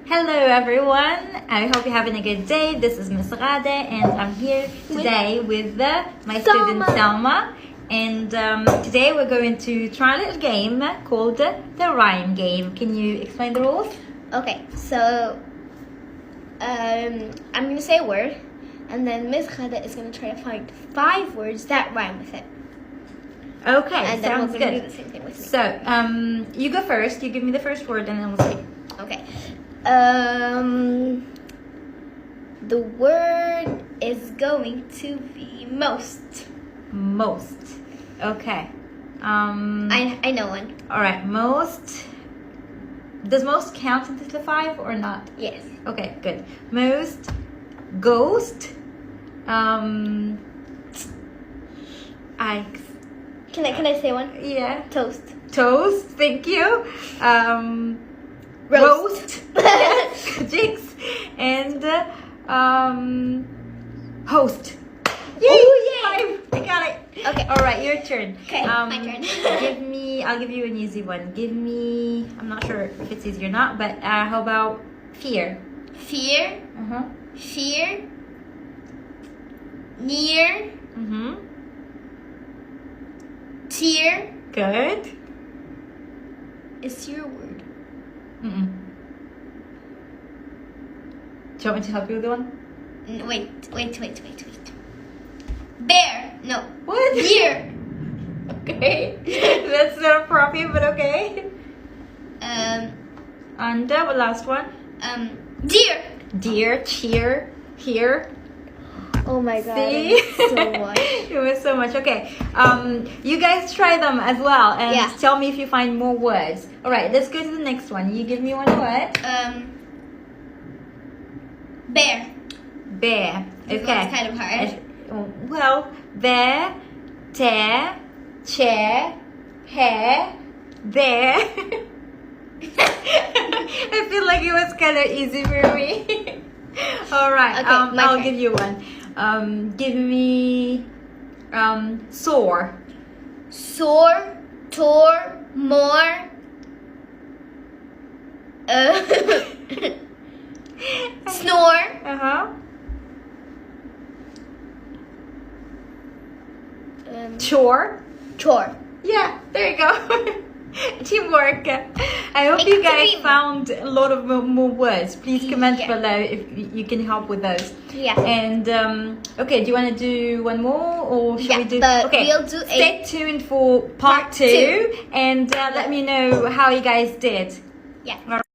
Hello everyone, I hope you're having a good day. This is Missghada and I'm here today with my student Selma. And today we're going to try a little game called the rhyme game. Can you explain the rules? Okay, so I'm going to say a word and then Miss Ghada is going to try to find 5 words that rhyme with it. Okay, and then sounds we're good. going to do the same thing with me. So, you go first, you give me the first word and then we'll see. Okay. The word is going to be most. Most. Okay. I know one. Alright, most. Does most count into the 5 or not? Yes. Okay, good. Most. Ghost. Can I say one? Yeah. Toast. Toast, thank you. Roast. Yes. Jinx. And host. Yay! Ooh, yay! 5. I got it. Okay. All right, your turn. Okay, my turn. I'll give you an easy one. Give me, I'm not sure if it's easy or not, but how about fear? Fear. Fear. Near. Tear. Good. Is your word. Do you want me to help you with the one? Wait. Bear. No. What? Deer. Okay. That's not appropriate, but okay. And the last one. Deer. Dear, cheer, here. Oh my god. See? So much. It was so much. Okay. You guys try them as well and tell me if you find more words. Alright, let's go to the next one. You give me one word. Bear. Bear. Okay. That's kind of hard. Well, bear, tear, chair, hair, there. I feel like it was kind of easy for me. Alright, Okay, I'll give you one. Give me sore. Sore, tore, more. Snore. Chore. Chore. Yeah, there you go. Teamwork. I hope you guys found a lot of more words. Please comment below if you can help with those. Yeah. And okay, do you want to do one more or should we do? Okay, we'll do stay tuned for part 2 and let me know how you guys did. Yeah.